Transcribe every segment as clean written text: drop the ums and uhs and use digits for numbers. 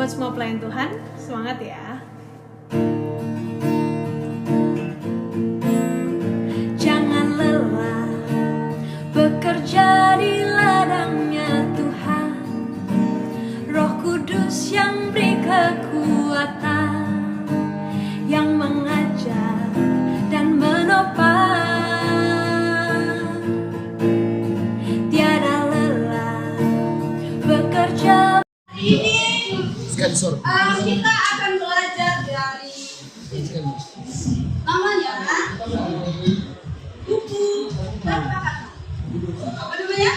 buat semua pelayan Tuhan. Semangat ya. Jangan lelah bekerja di ladangnya Tuhan. Roh Kudus yang beri kekuatan, yang mengajar dan menopang. Tiada lelah bekerja. Ini kita akan belajar dari namanya buku tanpa kata. Apa namanya?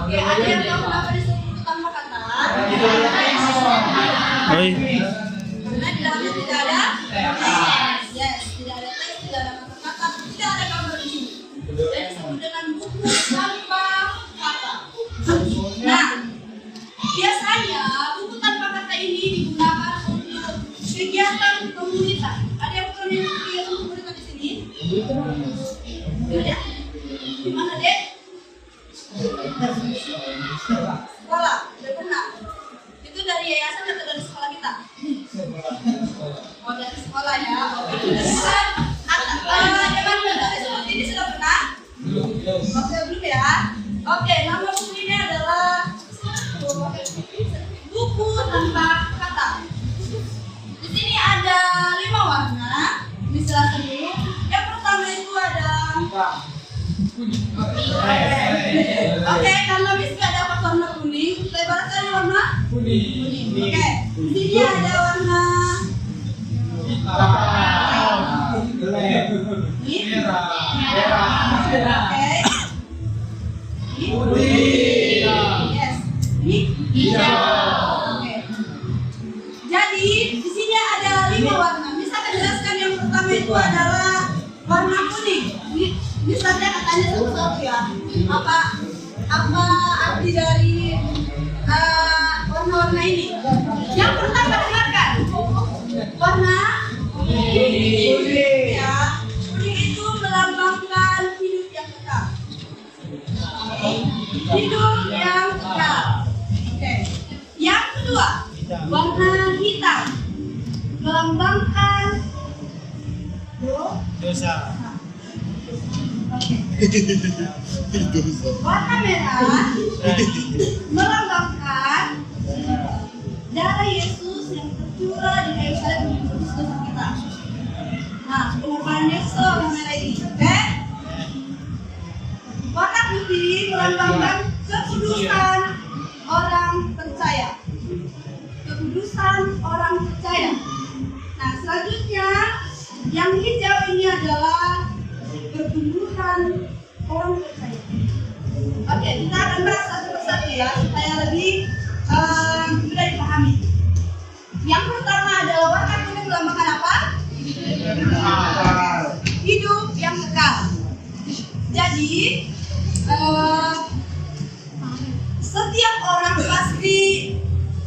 Oke, ada yang tahu kenapa disebut buku tanpa kata? Karena di dalamnya tidak ada teks. Yes, tidak ada teks, tidak ada kata-kata, tidak ada gambar di sini. Jadi disebut dengan buku tanpa kata. Nah, biasanya buku tanpa kata ini digunakan untuk kegiatan komunitas. Ada yang pernah ikut kegiatan komunitas di sini? Ada? Di mana, Dek? Sekolah, udah pernah. Itu dari yayasan atau dari sekolah kita? Oh, dari sekolah ya. Oke. Zaman metode seperti ini sudah pernah? Oke, belum ya? Oke, nama buku ini adalah buku tanpa kata. Di sini ada 5 warna. Bisa dulu. Yang pertama itu ada. Oke, karena Miss nggak dapat warna kuning, saya baru cari warna kuning. Oke, di sini ada warna Yes. Ini hijau. Oke. Jadi di sini ada 5 warna. Bisa saya jelaskan yang pertama itu adalah warna kuning. Ini saya katanya satu-satu ya. Apa arti dari warna-warna ini? Yang pertama dengarkan. Warna kuning. Ya. Kuning itu melambangkan hidup yang kekal. Hidup yang kekal. Oke. Yang kedua, warna hitam melambangkan dosa. Oke. Warna merah melambangkan darah Yesus yang tercurah di kayu salib untuk menebus dosa kita. Nah, pengorbanan Yesus warna merah ini. Oke? Warna putih melambangkan kekudusan orang percaya. Kekudusan orang percaya. Nah, selanjutnya yang hijau ini adalah pertumbuhan orang percaya. Oke, kita akan bahas satu persatu ya supaya lebih mudah dipahami. Yang pertama adalah warna kuning melambangkan apa? Hidup yang kekal. Jadi setiap orang pasti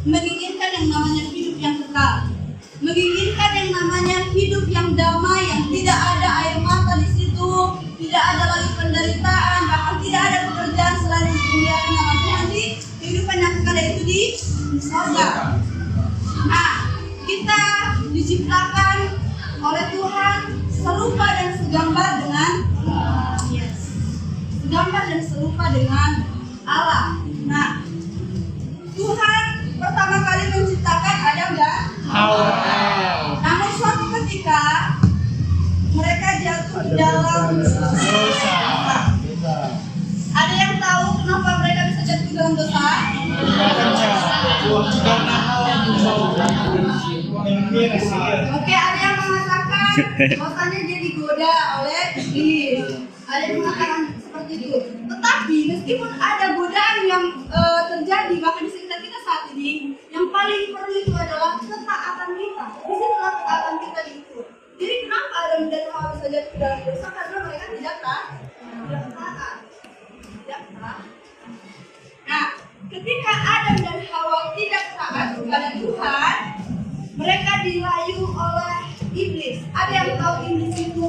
menginginkan yang namanya hidup yang kekal, menginginkan yang namanya hidup yang damai, yang tidak ada air mata di situ, tidak ada lagi penderitaan, bahkan tidak ada pekerjaan selain memuliakan nama Tuhan di kehidupan yang kekal itu di surga. Nah, kita diciptakan oleh Tuhan serupa dan segambar dengan segambar dan serupa dengan Allah. Nah, Tuhan pertama kali menciptakan Adam dan Hawa. Namun suatu ketika mereka jatuh di dalam dosa. Ada yang tahu kenapa mereka bisa jatuh di dalam dosa? Oke, ada yang mengatakan dosanya dia digoda oleh iblis. Ada yang mengatakan seperti itu. Tetapi meskipun ada godaan yang terjadi bahkan di sekitar kita saat ini, yang paling perlu itu adalah ketaatan kita. Di situlah ketaatan kita diukur. Jadi kenapa Adam dan Hawa bisa jatuh dalam dosa? Karena mereka tidak taat. Nah, ketika Adam dan Hawa tidak taat kepada Tuhan, mereka dirayu oleh iblis. Ada yang tahu iblis itu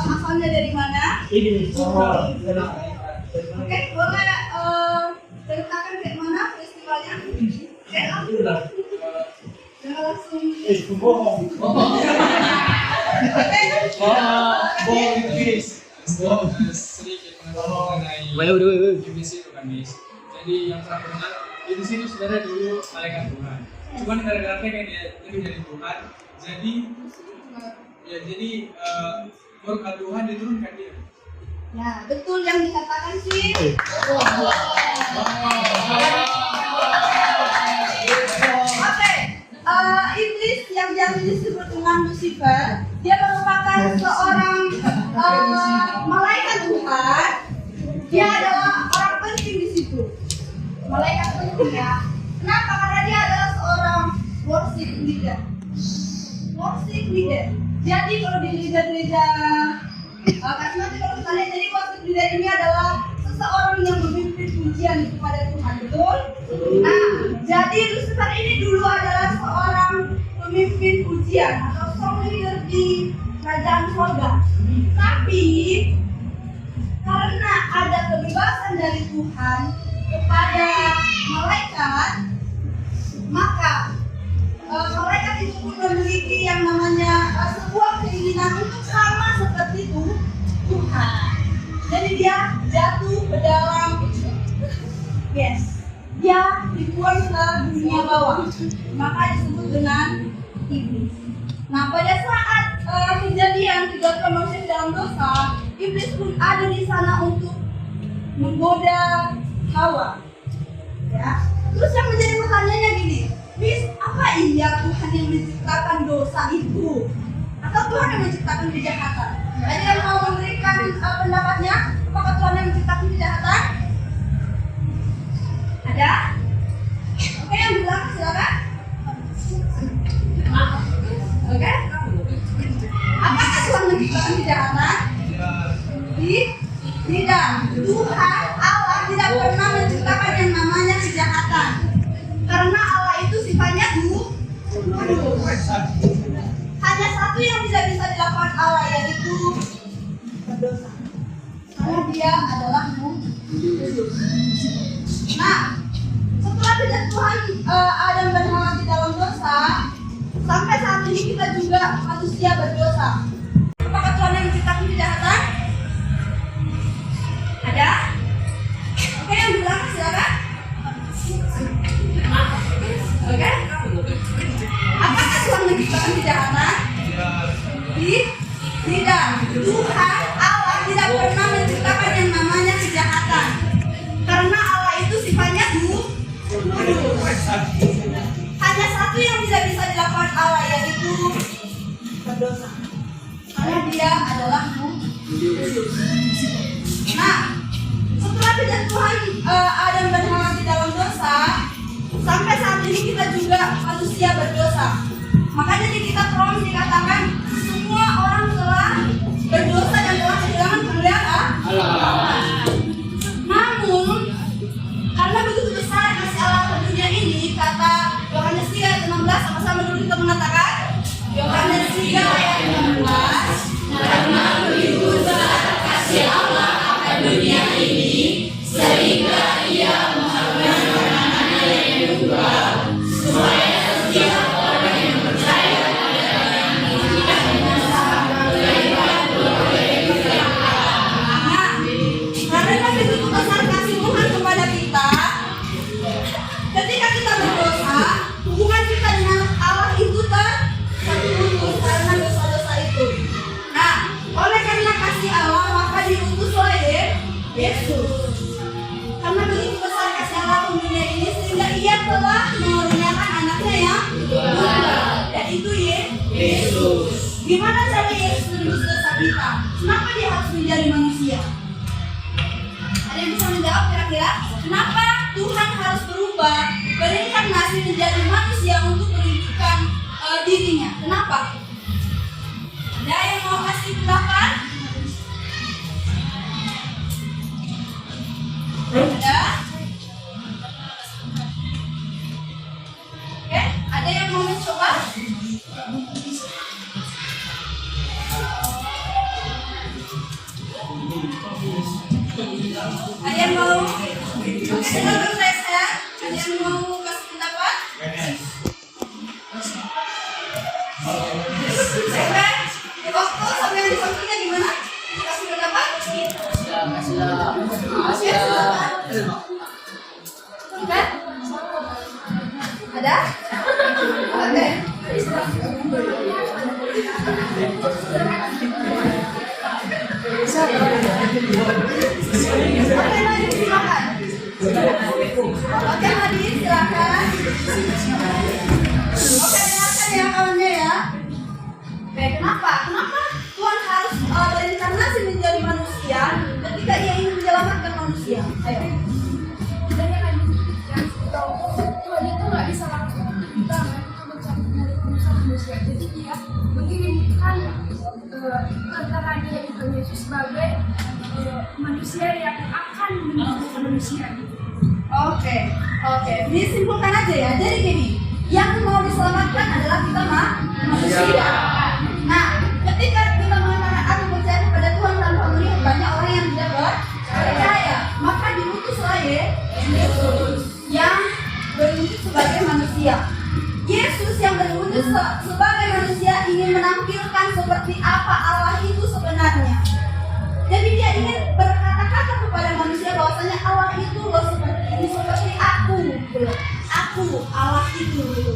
asalnya dari mana? Iblis. Oke, boleh ceritakan kayak mana peristiwanya? Jangan langsung. Bohong itu guys. Sedikit pengetahuan mengenai iblis itu kan guys. Jadi yang pernah dengar iblis itu sebenarnya dulu malaikat Tuhan. Cuman gara-gara pengen dia jadi Tuhan, jadi murka Tuhan diturunkan dia. Ya, betul yang dikatakan sih. Oke, iblis yang disebut dengan Lucifer, dia merupakan seorang malaikat Tuhan. Dia adalah orang penting di situ. Malaikat penting ya. Kenapa? Karena dia adalah seorang worship leader. Worship leader. Jadi kalau di gereja karismatik, kalau kita lihat, jadi worship leader ini adalah seseorang yang memimpin pujian kepada Tuhan, betul? Nah, jadi Lucifer ini dulu adalah seorang pemimpin pujian atau song leader di kerajaan surga. Tapi karena ada kebebasan dari Tuhan kepada malaikat, maka malaikat itu pun memiliki yang namanya sebuah keinginan untuk sama seperti Tuhan. Jadi dia jatuh ke dalam dia dibuang ke dunia bawah, maka disebut dengan iblis. Nah, pada saat kejadian tiga manusia dalam dosa, iblis pun ada di sana untuk menggoda Hawa. Ya. Terus yang menjadi pertanyaannya gini, apa iya Tuhan yang menciptakan dosa itu? Atau Tuhan yang menciptakan kejahatan? Ada yang mau memberikan pendapatnya? Apakah Tuhan yang menciptakan kejahatan? Ada? Oke, yang bilang silakan. Oke? Apakah Tuhan menciptakan kejahatan? Tidak. Tuhan Allah tidak pernah menciptakan yang namanya kejahatan. Karena Allah itu sifatnya lurus. Hanya satu yang tidak bisa dilakukan Allah, yaitu berdosa. Karena dia adalah lurus. Nah, setelah kejatuhan Adam dan Hawa di dalam dosa, sampai saat ini kita juga manusia berdosa. Apakah Tuhan yang menciptakan kejahatan? Ada? Oke, yang bilang silakan. Oke? Apakah Tuhan menciptakan kejahatan? Tidak. Tuhan Allah tidak pernah menciptakan yang namanya kejahatan. Karena Allah itu sifatnya lurus. Hanya satu yang tidak bisa dilakukan Allah, yaitu berdosa. Karena dia adalah lurus. Nah, setelah kejatuhan Adam dan Hawa di dalam dosa, sampai saat ini kita juga manusia berdosa. Makanya di kitab Rom dikatakan semua orang telah berdosa dan telah kehilangan kemuliaan Allah. Namun karena begitu besar kasih Allah ke dunia ini, kata Yohanes 3 ayat 16, sama-sama dulu kita mengatakan Yohanes 3 ayat 16, karena begitu besar kasih Allah akan dunia ini sehingga Ia memberikan anaknya yang kedua, supaya setiap orang yang percaya kepada-Nya tidak binasa, melainkan beroleh hidup. Nah, karena begitu besar kasih Tuhan kepada kita, ketika kita berdosa, hubungan kita dengan Allah itu terputus karena dosa-dosa itu. Nah, oleh karena kasih Allah, maka diutuslah Yesus. Karena begitu besar kasih Allah ke dunia ini, sehingga Ia telah mengaruniakan anaknya yang tunggal, yaitu Yesus. Gimana cara Yesus menebus dosa kita? Kenapa Dia harus menjadi manusia? Ada yang bisa menjawab kira-kira? Kenapa Tuhan harus berubah, berinkarnasi menjadi manusia untuk menunjukkan dirinya? Kenapa? Ada yang mau kasih pendapat? Ada? Oke, ada yang mau mencoba? Ada yang mau? Oke, silakan saya. Ada yang mau kasih pendapat? Bukan? Ada? Oke. Oke, lanjut, silakan. Oke, Nadine, silakan. Oke, dengarkan ya kawannya ya. Oke, kenapa? Kenapa Tuhan harus berinkarnasi menjadi manusia ketika Ia ingin menyelamatkan manusia? Ayo. Tuhan itu nggak bisa langsung kita mencabut dari urusan manusia. Jadi dia mengirimkan antaranya Tuhan Yesus sebagai manusia yang akan menjadi manusia. Oke. Disimpulkan aja ya. Jadi gini, yang mau diselamatkan adalah kita manusia. Nah, ketika kita mengatakan aku percaya kepada Tuhan tanpa melihat, banyak orang yang tidak percaya. Maka diutuslah Yesus yang berwujud sebagai manusia. Yesus yang berwujud sebagai manusia ingin menampilkan seperti apa Allah itu sebenarnya. Jadi dia ingin berkata-kata kepada manusia bahwasanya Allah itu loh seperti ini, seperti aku, gitu. Aku Allah itu, gitu.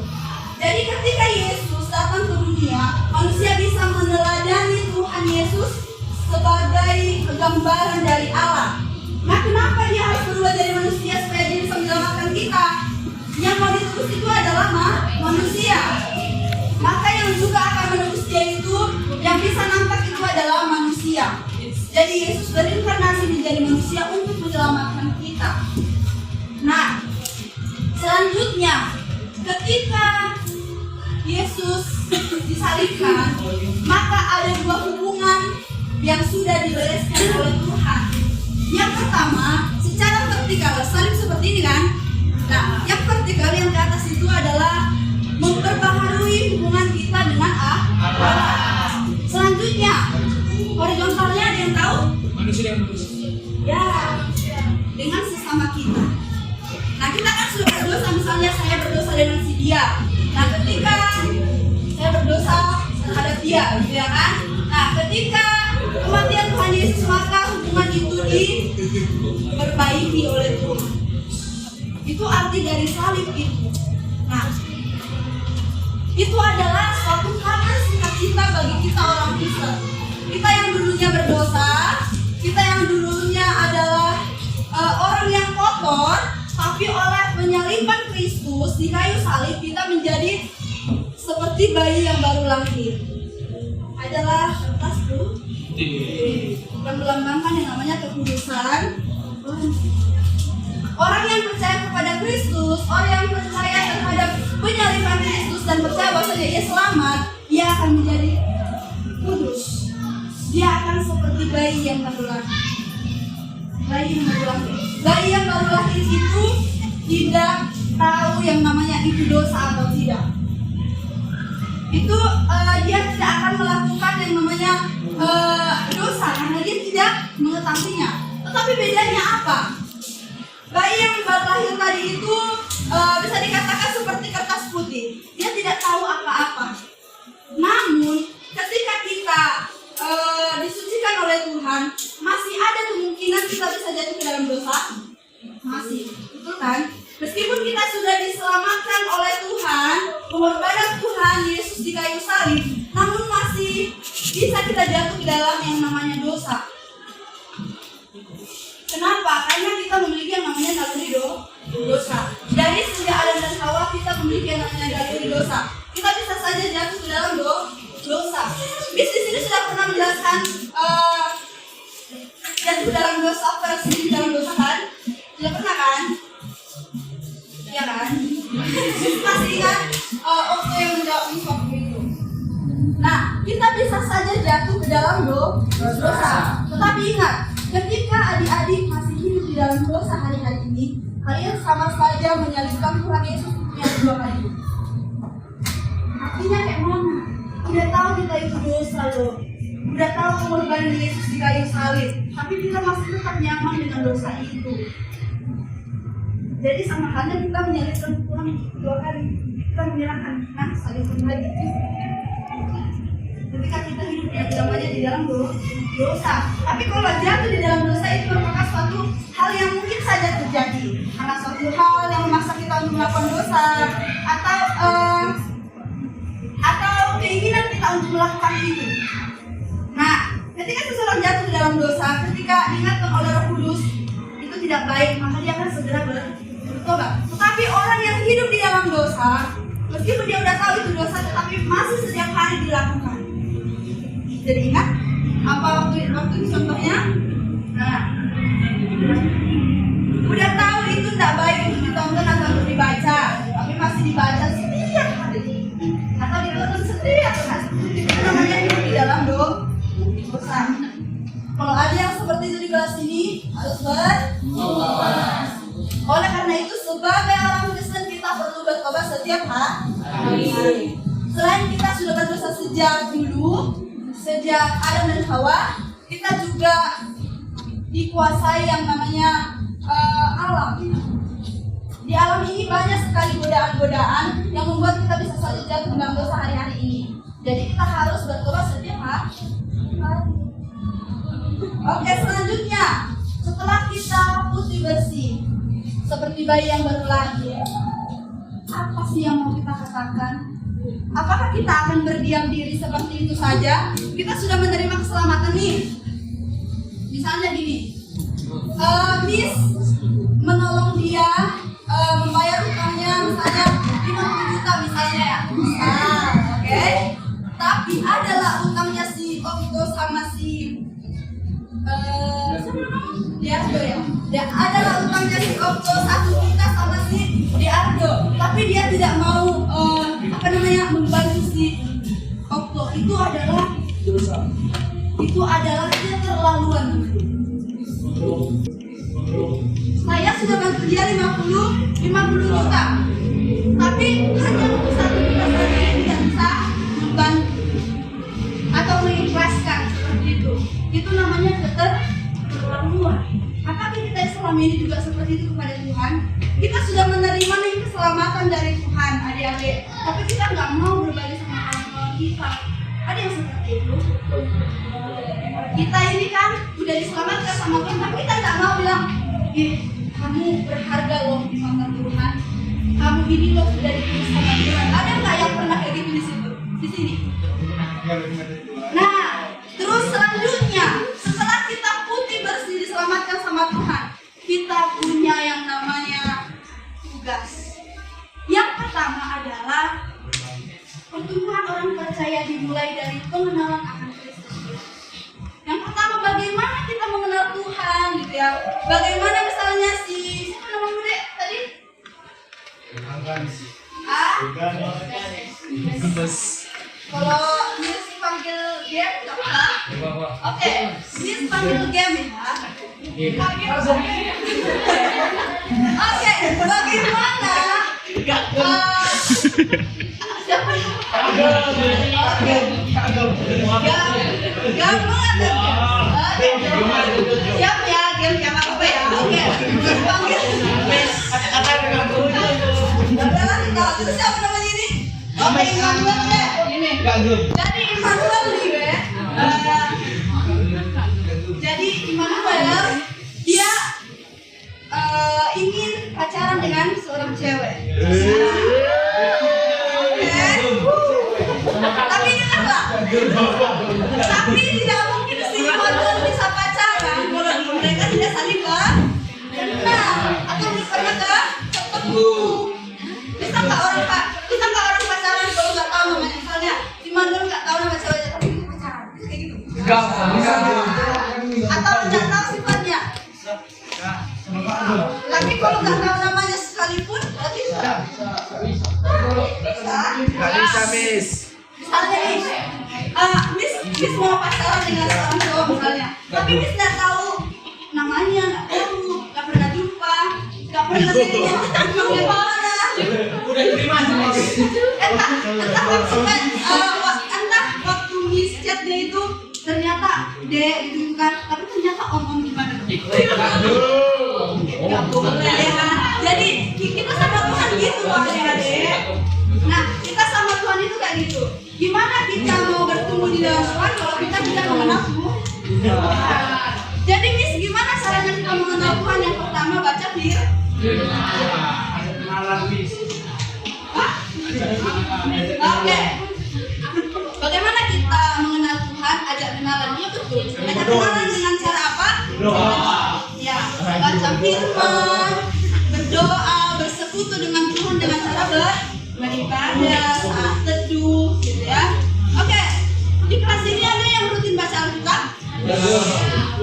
Jadi ketika Yesus datang ke dunia, manusia bisa meneladani Tuhan Yesus sebagai gambaran dari Allah. Nah, kenapa dia harus berubah dari manusia supaya dia bisa menyelamatkan kita? Yang mau ditebus itu adalah manusia. Maka yang juga akan menebus dia itu, yang bisa nampak itu adalah manusia. Jadi Yesus berinkarnasi menjadi manusia untuk menyelamatkan kita. Nah, selanjutnya ketika Yesus disalibkan, maka ada dua hubungan yang sudah dibereskan oleh Tuhan. Yang pertama, secara vertikal, salib seperti ini kan? Nah, yang vertikal yang ke atas itu adalah memperbaharui hubungan kita dengan Allah. Selanjutnya, horizontalnya ada yang tahu? Manusia dengan manusia. Ya, dengan sesama kita. Nah, kita kan sudah berdosa, misalnya saya berdosa dengan si dia. Nah, ketika saya berdosa terhadap dia, gitu ya kan? Nah, ketika kematian Tuhan Yesus, maka hubungan itu diperbaiki oleh Tuhan. Itu arti dari salib itu. Nah, itu adalah suatu kabar sukacita bagi kita orang Kristen. Kita yang dulunya berdosa, kita yang dulunya adalah orang yang kotor, tapi oleh penyaliban Kristus di kayu salib kita menjadi seperti bayi yang baru lahir. Adalah kertas yang melambangkan yang namanya kekudusan. Orang yang percaya kepada Kristus, orang yang percaya terhadap penyaliban Kristus dan percaya bahwasanya ia selamat, ia akan menjadi kudus. Dia akan seperti bayi yang baru lahir. Bayi yang baru lahir itu tidak tahu yang namanya itu dosa atau tidak. Itu dia tidak akan melakukan yang namanya dosa karena dia tidak mengetahuinya. Tetapi bedanya apa? Bayi yang baru lahir tadi itu bisa dikatakan seperti kertas putih. Dia tidak tahu apa-apa. Namun ketika kita disucikan oleh Tuhan, masih ada kemungkinan kita bisa jatuh ke dalam dosa. Masih, betul kan? Meskipun kita sudah diselamatkan oleh Tuhan, pengorbanan Tuhan Yesus di kayu salib, namun masih bisa kita jatuh ke dalam yang namanya dosa. Kenapa? Karena kita memiliki yang namanya naluri dosa. Dari sejak Adam dan Hawa kita memiliki yang namanya naluri dosa. Kita bisa saja jatuh ke dalam dosa. Bis di sini sudah pernah menjelaskan jatuh dalam dosa versi dalam dosa kan? Sudah pernah kan? Ya kan? Masih ingat waktu yang menjawab waktu itu. Nah, kita bisa saja jatuh ke dalam dosa. Tetapi ingat, ketika adik-adik masih hidup di dalam dosa hari-hari ini, kalian sama saja menyalibkan Tuhan Yesus yang kedua kali. Artinya kayak mana? Udah tahu kita itu dosa loh. Udah tahu pengorbanan Yesus di kayu salib, tapi kita masih tetap nyaman dengan dosa itu. Jadi sama halnya kita menyalibkan Tuhan kedua kali. Kita menyerahkan, nah salibkan lagi. ketika kita hidup yang namanya di dalam dosa. Tapi kalau jatuh di dalam dosa itu merupakan suatu hal yang mungkin saja terjadi karena suatu hal yang memaksa kita untuk melakukan dosa atau keinginan kita untuk melakukan itu. Nah, ketika seseorang jatuh di dalam dosa, ketika diingatkan oleh Roh Kudus itu tidak baik, maka dia akan segera bertobat. Tetapi orang yang hidup di dalam dosa, meskipun dia udah tahu itu dosa, tetapi masih setiap hari dilakukan. Jadi ingat apa waktu itu contohnya? Nah, udah tahu itu tidak baik untuk ditonton atau untuk dibaca, tapi masih dibaca setiap hari atau ditonton setiap hari. Itu namanya hidup di dalam dosa. Kalau ada yang seperti itu di kelas ini, harus bertobat. Oleh karena itu, sebagai orang Kristen kita perlu bertobat setiap hari. Selain kita sudah berdosa sejak dulu, sejak Adam dan Hawa, kita juga dikuasai yang namanya alam. Di alam ini banyak sekali godaan-godaan yang membuat kita bisa saja jatuh dalam dosa hari-hari ini. Jadi kita harus bertobat setiap hari. Oke, selanjutnya, setelah kita putih bersih seperti bayi yang baru lahir, apa sih yang mau kita katakan? Apakah kita akan berdiam diri seperti itu saja? Kita sudah menerima keselamatan nih. Misalnya gini, Miss menolong dia membayar utangnya misalnya 50 juta misalnya ya. Oke. Tapi adalah utangnya si Okto sama si Diardo ya. Dan adalah utangnya si Okto 1 juta sama si Diardo. Tapi dia tidak mau membantu si Okto. Itu adalah keterlaluan. Saya sudah bantu dia 50 juta. Tapi hanya untuk 1 juta saja yang tidak bisa membantu atau mengikhlaskan seperti itu. Itu namanya keterlaluan. Apakah kita selama ini juga seperti itu kepada Tuhan? Kita sudah menerima nih keselamatan dari Tuhan, adik-adik. Tapi kita nggak mau berbagi sama kawan-kawan kita. Ada yang seperti itu. Kita ini kan udah diselamatkan sama Tuhan, tapi kita nggak mau bilang, kamu berharga loh di mata Tuhan. Kamu ini loh sudah dipilih sama Tuhan. Ada nggak yang pernah kayak gitu di situ? Di sini? Nah, terus selanjutnya, setelah kita putih bersih diselamatkan sama Tuhan, kita punya yang namanya tugas. Yang pertama adalah pertumbuhan orang percaya dimulai dari pengenalan akan Kristus. Yang pertama, bagaimana kita mengenal Tuhan gitu ya. Bagaimana misalnya siapa nama muda tadi? Kalau Miss panggil game, nggak apa-apa. Oke, Miss panggil game ya. Oke, bagaimana? Siapa? Siap ya, game siapa apa ya? Oke, panggil. Terus siapa namanya ini? Oke, Immanuel deh. Jadi Immanuel nih, jadi Immanuel dia ingin pacaran dengan seorang cewek. Tapi dengarlah. Tapi tidak mungkin si Immanuel bisa pacaran kalau mereka tidak saling kenal atau belum pernah ketemu. Bisa nggak orang pacaran kalau nggak tahu namanya? Misalnya Immanuel nggak tahu nama ceweknya tapi kita pacaran, kayak gitu. Atau nggak tahu sifatnya. Tapi kalau nggak tahu namanya sekalipun, berarti bisa. Miss. Misalnya nih, Miss mau pacaran dengan seorang cowok misalnya, tapi Miss nggak tahu namanya, nggak pernah jumpa, nggak pernah lihat bagaimana. Udah terima sama entah waktu Miss chat dia itu ternyata dek gitu kan, tapi ternyata om gimana? Nggak boleh ya kan? Jadi kita sama Tuhan gitu loh adik-adik. Nah, kita sama Tuhan itu kayak gitu. Gimana kita mau bertumbuh di menjawab kalau kita tidak mengenal Tuhan. Jadi Miss, gimana caranya kita mengenal Tuhan? Yang pertama baca firman. Kenalan Miss. Oke. Bagaimana kita mengenal Tuhan? Ajak kenalan dia betul. Ajak kenalan dengan cara apa? Doa. Ya, baca firman, berdoa, bersekutu dengan Tuhan dengan cara beribadah, saat teduh, gitu ya. Oke. Di kelas ini ada yang rutin baca Alkitab?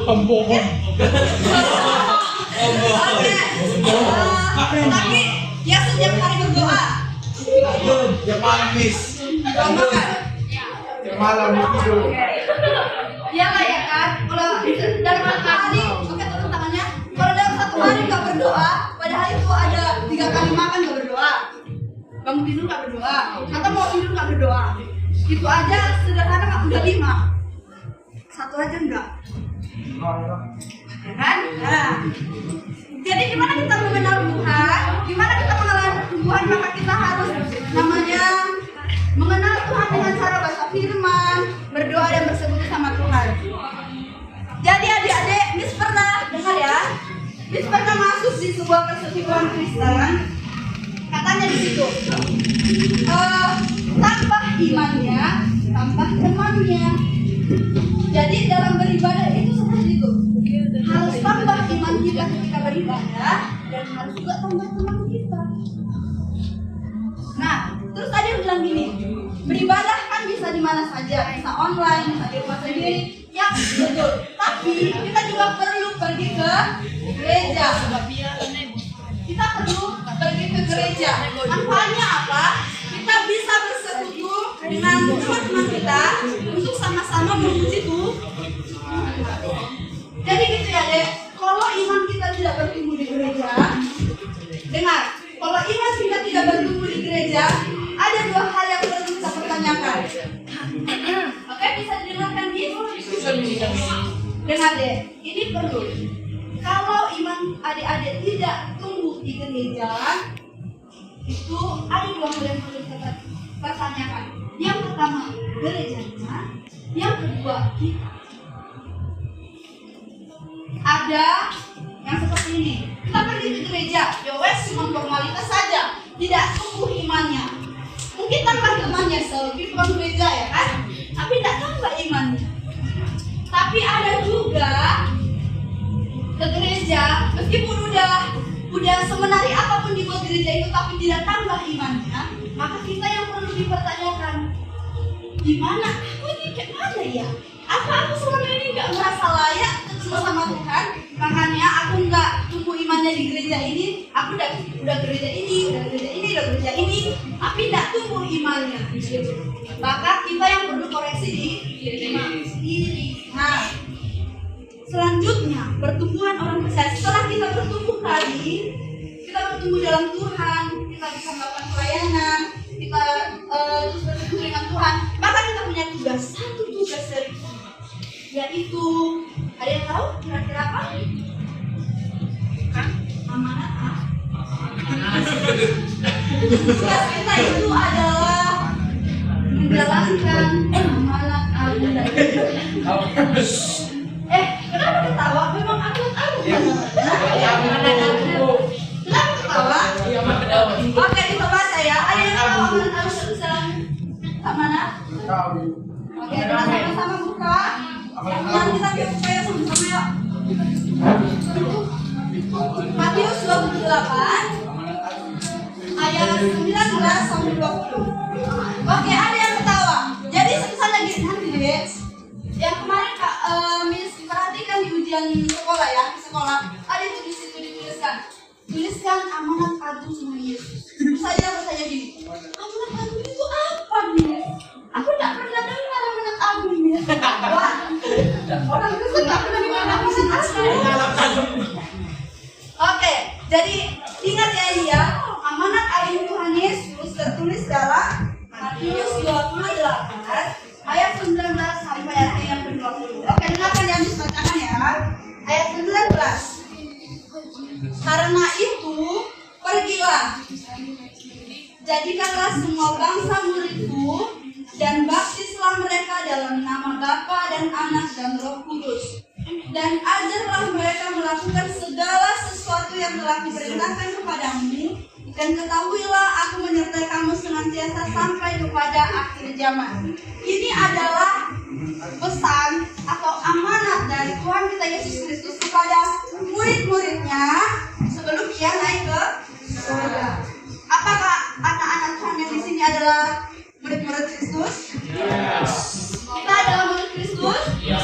Pembohong. Oke. Tapi ya setiap hari berdoa. Yang malam Miss. Makan. Yang malam tidur. Iya lah ya kan? Kalau dalam satu hari, oke turun tangannya. Kalau dalam satu hari nggak berdoa, padahal itu ada 3 kali makan nggak berdoa, bangun tidur nggak berdoa, atau mau tidur nggak berdoa, itu aja sederhana nggak udah 5. Satu aja enggak, ya kan? Nah, jadi gimana kita mengenal Tuhan? Gimana kita mengenal Tuhan? Maka kita harus namanya mengenal Tuhan dengan cara baca firman, berdoa dan bersekutu sama Tuhan. Jadi adik-adik, Miss pernah dengar ya? Miss pernah masuk di sebuah persekutuan Kristen. Katanya di situ, tambah imannya, tambah temannya. Jadi dalam beribadah itu seperti itu. Harus tambah iman kita ketika beribadah dan harus juga tambah teman kita. Nah, terus tadi bilang gini, beribadah kan bisa di mana saja, bisa online, bisa di rumah sendiri. Ya, betul. Tapi kita juga perlu pergi ke gereja. Kita perlu pergi ke gereja. Manfaatnya apa? Kita bisa bersekutu dengan teman-teman kita untuk sama-sama memuji Tuhan. Jadi gitu ya, Dek. Kalau iman kita tidak bertumbuh di gereja, dengar. Kalau iman kita tidak bertumbuh di gereja, ada 2 hal yang perlu kita pertanyakan. Oke, bisa didengarkan gitu? Dengar deh, ini perlu. Kalau iman adik-adik tidak tumbuh di gereja, itu ada 2 hal yang perlu kita pertanyakan. Yang pertama, gerejanya. Yang kedua, kita. Ada yang seperti ini. Kita pergi ke gereja, ya wes cuma formalitas saja, tidak tumbuh imannya. Mungkin tambah temannya selebih bukan gereja ya kan, tapi tidak tambah imannya. Tapi ada juga ke gereja, meskipun udah semenari apapun di buat gereja itu, tapi tidak tambah imannya, maka kita yang perlu dipertanyakan, gimana? Aku ini kayak mana ya? Apa aku selama ini nggak merasa layak ketemu sama Tuhan? Makanya aku nggak tumbuh imannya di gereja ini. Aku udah gereja ini, tapi nggak tumbuh imannya. Maka kita yang perlu koreksi di diri sendiri. Nah, selanjutnya pertumbuhan orang percaya. Setelah kita bertumbuh tadi, kita bertumbuh dalam Tuhan, kita bisa melakukan pelayanan, kita terus bertumbuh dengan Tuhan. Maka kita punya satu tugas dari Tuhan, yaitu ada yang tahu kira-kira apa? Amanat. Tugas kita itu adalah menjalankan amanat Allah. Kenapa ketawa? Memang aku tahu. Kenapa ketawa? Oke, kita baca ya. Ada yang tahu amanat Allah sekarang? Kak mana? Oke, kita sama-sama buka. Yang kita buka ya sama-sama ya. Matius 28 ayat 19 sampai 20. Oke, ada yang ketawa. Jadi misalnya gini nanti deh. Yang kemarin Kak Miss perhatikan di ujian sekolah ya, di sekolah ada itu di situ tuliskan amanat agung sama Yesus. Saya bertanya gini, amanat agung itu apa nih? Aku tidak pernah dengar amanat agung nih. Wah, orang Kristen tidak pernah dengar amanat agung. Oke, jadi ingat ya, amanat agung Tuhan Yesus tertulis dalam Matius 28 ayat 19 sampai ayat yang ke-20. Oke, dengarkan yang dibacakan ya. Ayat 19. Karena itu, pergilah, jadikanlah semua bangsa muridku dan baptislah Baptislah mereka dalam nama Bapa dan Anak dan Roh Kudus. Dan ajarlah mereka melakukan segala sesuatu yang telah diperintahkan kepadamu. Dan ketahuilah aku menyertai kamu senantiasa sampai kepada akhir zaman. Ini adalah pesan atau amanat dari Tuhan kita Yesus Kristus kepada murid-muridnya sebelum ia naik ke surga. Apakah anak-anak Tuhan yang di sini adalah murid-murid Kristus? Yes. Kita adalah murid Kristus? Yes.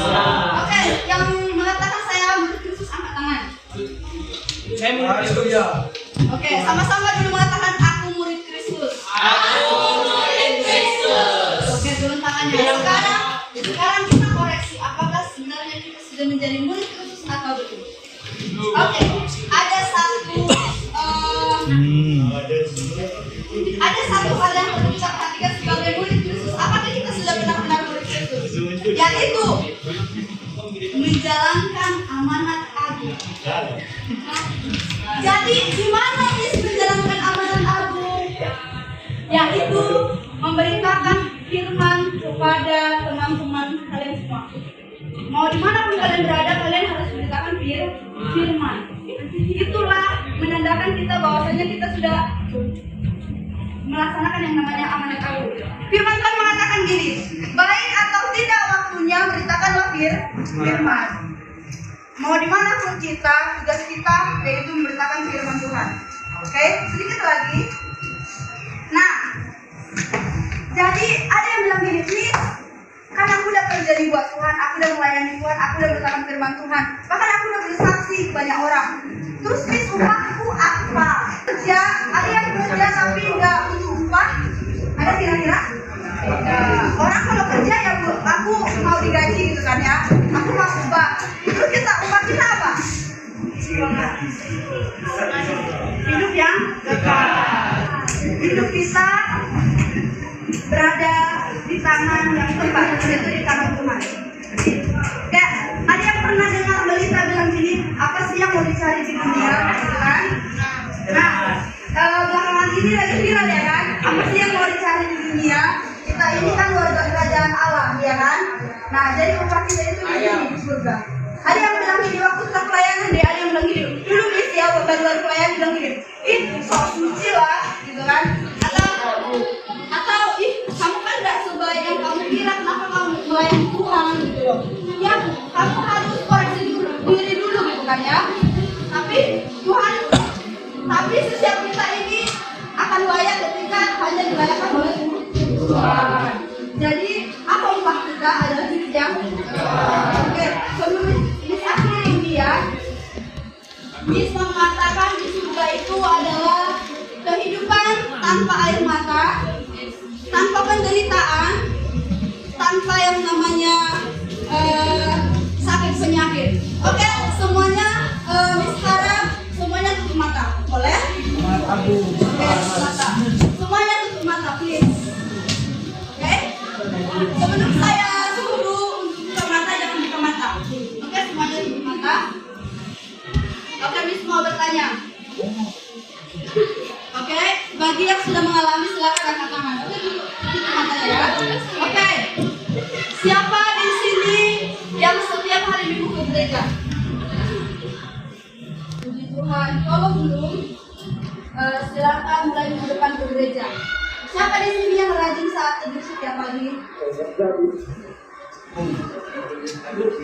Oke, yang mengatakan saya murid Kristus angkat tangan. Saya murid Kristus. Oke, sama-sama dulu mengatakan aku murid Kristus. Aku murid Kristus. Oke, turun tangannya. Sekarang kita koreksi apakah sebenarnya kita sudah menjadi murid Kristus atau belum? Oke, ada satu hal yang perlu kita perhatikan sebagai murid Kristus. Apakah kita sudah benar-benar murid Kristus? Yaitu menjalankan amanat agung. Jadi gimana Yesus menjalankan amanat agung? Yaitu memberitakan firman kepada teman-teman kalian semua. Mau dimanapun kalian berada, kalian harus memberitakan firman. Itulah menandakan kita bahwasanya kita sudah melaksanakan yang namanya amanat agung. Firman Tuhan mengatakan gini, baik atau tidak waktunya beritakanlah firman. Mau dimanapun kita, tugas kita yaitu memberitakan firman Tuhan. Oke, sedikit lagi. Nah, jadi ada yang bilang gini, Miss, kan aku udah kerja buat Tuhan, aku udah melayani Tuhan, aku udah beritakan firman Tuhan, bahkan aku udah bersaksi ke banyak orang. Terus Miss, upahku apa? Kerja, ada yang kerja tapi nggak butuh upah? Ada kira-kira? Orang kalau kerja ya bu, aku mau digaji gitu kan ya, aku mau upah. Terus upah kita apa? Hidup yang kekal. Hidup kita berada di tangan yang tepat, yaitu di tangan Tuhan. Kayak ada yang pernah dengar Melita bilang gini, apa sih yang mau dicari di dunia, kan? Nah, belakangan ini lagi viral ya kan? Apa sih yang mau dicari di dunia? Kita ini kan warga kerajaan Allah, ya kan? Nah, jadi upah kita itu di sini di surga. Ada yang bilang gini, waktu kita pelayanan deh, ada yang bilang gini, dulu Miss ya, baru pelayanan bilang gini, sok suci lah, gitu kan? Atau kamu kan gak sebaik yang kamu kira, kenapa kamu melayani Tuhan gitu loh. Ya, kamu harus koreksi diri dulu gitu kan ya. Tapi setiap kita ini akan layak ketika hanya dilayakkan oleh Tuhan. Jadi apa upah kita adalah hidup yang oke, sebelum Miss akhir ini ya, Miss mengatakan di surga itu adalah kehidupan tanpa air mata, tanpa penderitaan, tanpa yang namanya sakit penyakit. Oke, semuanya Miss harap semuanya tutup mata, boleh? Oke, tutup mata. Semuanya tutup mata, please. Oke? Sebelum saya suruh untuk buka mata, jangan buka mata. Oke, semuanya tutup mata. Oke, Miss mau bertanya. Oke, bagi yang sudah mengalami silakan angkat tangan. Oke, tutup mata ya. Oke. Siapa di sini yang setiap hari minggu ke gereja? Puji Tuhan. Kalau belum, silakan mulai minggu depan ke gereja. Siapa di sini yang rajin saat teduh setiap pagi?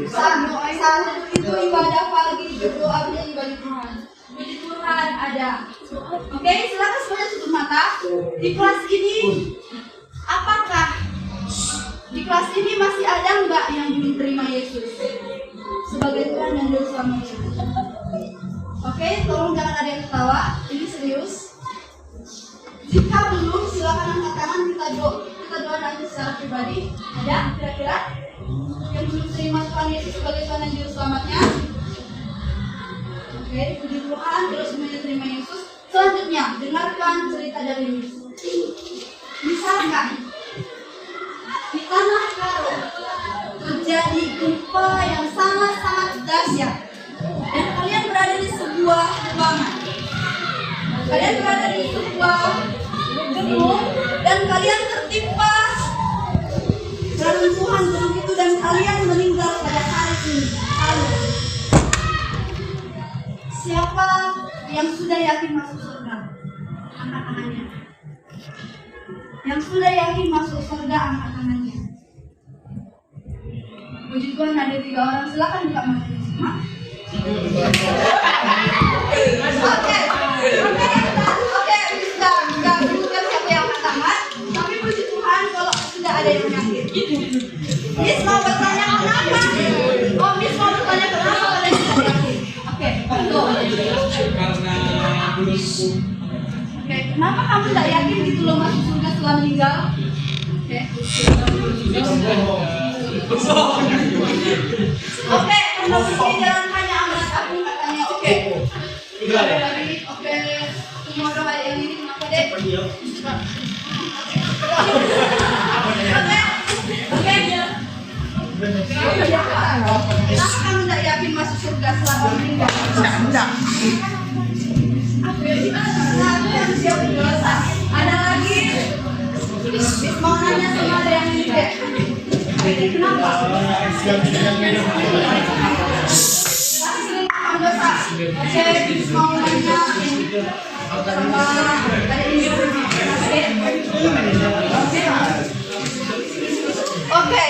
Saat itu ibadah pagi, berdoa ibadah Tuhan. Puji Tuhan ada. Oke, silakan semuanya tutup mata. Di kelas ini, apakah di kelas ini masih ada enggak yang belum terima Yesus sebagai Tuhan dan Juru Selamat? Oke, tolong jangan ada yang ketawa. Ini serius. Jika belum, silakan angkat tangan, kita doa nanti secara pribadi. Ada kira-kira yang belum terima Tuhan Yesus sebagai Tuhan dan Juru Selamatnya? Oke, puji Tuhan, terus semuanya terima Yesus. Selanjutnya, dengarkan cerita dari Yesus. Misalkan di tanah Karo terjadi gempa yang sangat-sangat dahsyat dan kalian berada di sebuah ruangan. Kalian berada di sebuah gedung dan kalian tertimpa Tuhan begitu dan kalian meninggal pada hari ini. Amin. Siapa yang sudah yakin masuk surga? Angkat tangannya. Yang sudah yakin masuk surga, angkat tangannya. Puji Tuhan, ada 3 orang. Silakan buka matanya semua. Oke, enggak menunjukkan siapa yang angkat tangan. Tapi puji Tuhan kalau sudah ada yang yakin. Miss mau bertanya kenapa? Oh, Miss mau bertanya kenapa ada yang tidak yakin? Oke, betul. Karena belum Oke, kenapa kamu tidak yakin gitu loh masuk surga setelah meninggal? Oke, karena ini jalan hanya amat aku katanya. Oke, semua doa yang ini kenapa deh? Kenapa kamu tidak yakin masuk surga setelah meninggal? Ada lagi? Mau nanya sama ada yang ini deh. Kenapa? Dosa. Oke, mau nanya sama ada ini. Oke,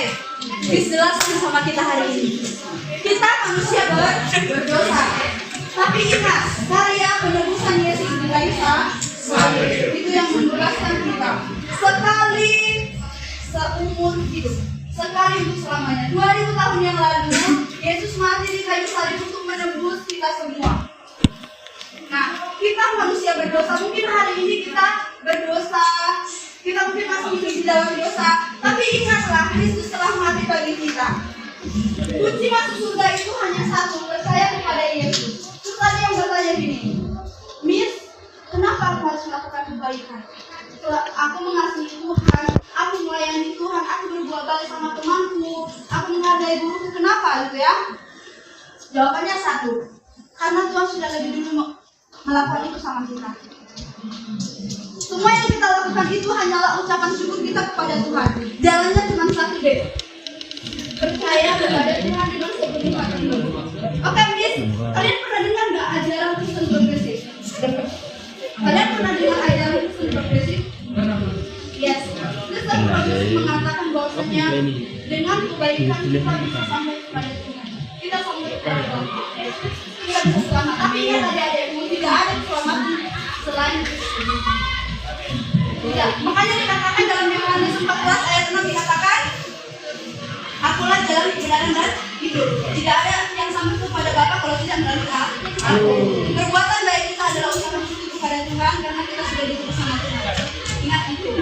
dijelaskan sama kita hari ini. Kita manusia berdosa. Tapi ingat, karya penebusan Yesus di kayu salib itu yang membebaskan kita. Sekali seumur hidup, sekali untuk selamanya. 2000 tahun yang lalu, Yesus mati di kayu salib untuk menebus kita semua. Nah, kita manusia berdosa. Mungkin hari ini kita berdosa, kita mungkin masih hidup di dalam dosa. Tapi ingatlah, Kristus telah mati bagi kita. Kunci masuk surga itu hanya satu, percaya kepada Yesus. Terus ada yang bertanya gini, Miss, kenapa aku harus melakukan kebaikan? Aku mengasihi Tuhan, aku melayani Tuhan, aku berbuat baik sama temanku, aku menghargai guruku, kenapa gitu ya? Jawabannya satu, karena Tuhan sudah lebih dulu melakukan itu sama kita. Semua yang kita lakukan itu hanyalah ucapan syukur kita kepada Tuhan. Jalannya cuma satu deh, percaya kepada Tuhan dengan sepenuh hati. Oke, Miss, kalian pernah dengar nggak ajaran Kristen progresif? Kalian pernah dengar ajaran Kristen progresif? Yes. Kristen progresif mengatakan bahwasanya dengan kebaikan kita bisa sampai kepada Tuhan. Kita sampai kepada Tuhan. Kita bisa selamat. Tapi ingat adik-adikmu, tidak ada keselamatan selain Kristus. Tidak. Makanya dikatakan dalam Yohanes 14 ayat 6 dikatakan, Akulah jalan kebenaran dan hidup. Tidak ada yang sampai kepada Bapa kalau tidak melalui aku. Perbuatan baik kita adalah ucapan syukur kepada Tuhan karena kita sudah diberi sama Tuhan. Ingat itu.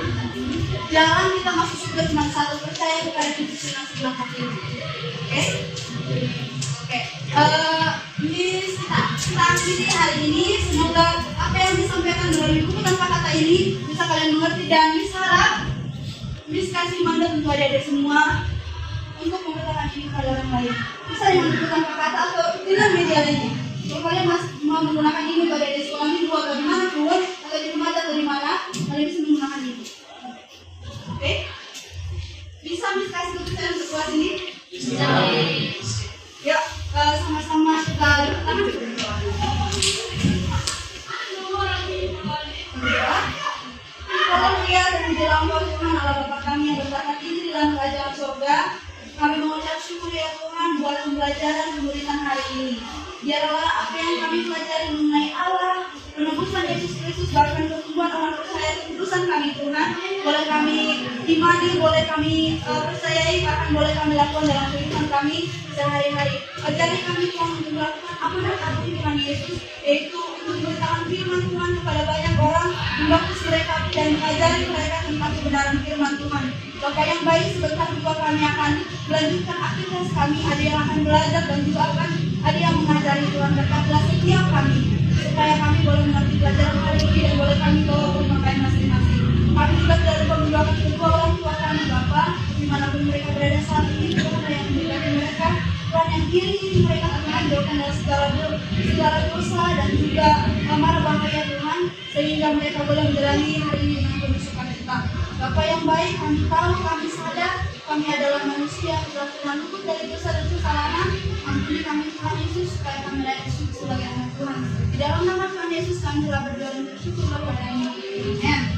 Jalan kita masuk surga cuma satu, percaya kepada Kristus dengan segenap hati. Oke? Miss, kita akhiri hari ini. Semoga apa yang disampaikan melalui buku tanpa kata ini bisa kalian mengerti, dan Miss harap Miss kasih mandat untuk adik-adik semua untuk mengatakan ini kepada orang lain. Bisa yang menggunakan kata atau tidak media lainnya. Kalau kalian masih mau menggunakan ini pada adik sekolah minggu atau di mana pun, atau di rumah atau di mana, kalian bisa menggunakan ini. Oke? Bisa Miss kasih kepercayaan untuk kelas ini? Bisa. Yuk, sama-sama kita tangan. Haleluya, dan di dalam Tuhan Allah Bapa kami yang bertahan ini di dalam kerajaan surga. Kami mengucap syukur ya Tuhan buat pembelajaran pemberitaan hari ini. Biarlah apa yang kami pelajari mengenai Allah, penebusan Yesus Kristus, bahkan pertumbuhan orang percaya keputusan kami Tuhan, boleh kami imani, boleh kami percayai, bahkan boleh kami lakukan dalam kehidupan kami sehari-hari. Ajari kami Tuhan untuk melakukan apa dan apa firman Yesus, yaitu untuk memberitakan firman Tuhan kepada banyak orang, membaptis mereka dan mengajari mereka tentang kebenaran firman Tuhan. Bapak yang baik, sebentar juga kami akan melanjutkan aktivitas kami. Ada yang akan belajar dan juga akan ada yang mengajari. Tuhan berkatlah setiap kami, supaya kami boleh mengerti pelajaran hari ini dan boleh kami bawa pemakaian masing-masing. Kami juga tidak lupa mendoakan kedua orang tua kami Bapak, dimanapun mereka berada saat ini. Tuhan yang memberkati mereka, Tuhan yang iringi mereka Tuhan, jauhkan dari segala dosa dan juga marah bahaya Tuhan, sehingga mereka boleh menjalani hari ini dengan penuh sukacita. Bapak yang baik, kami tahu, kami sadar, kami adalah Tuhan Yesus supaya kami layak disebut sebagai anak Tuhan. Di dalam nama Tuhan Yesus kami telah berdoa dan bersyukur kepada-Nya. Amin.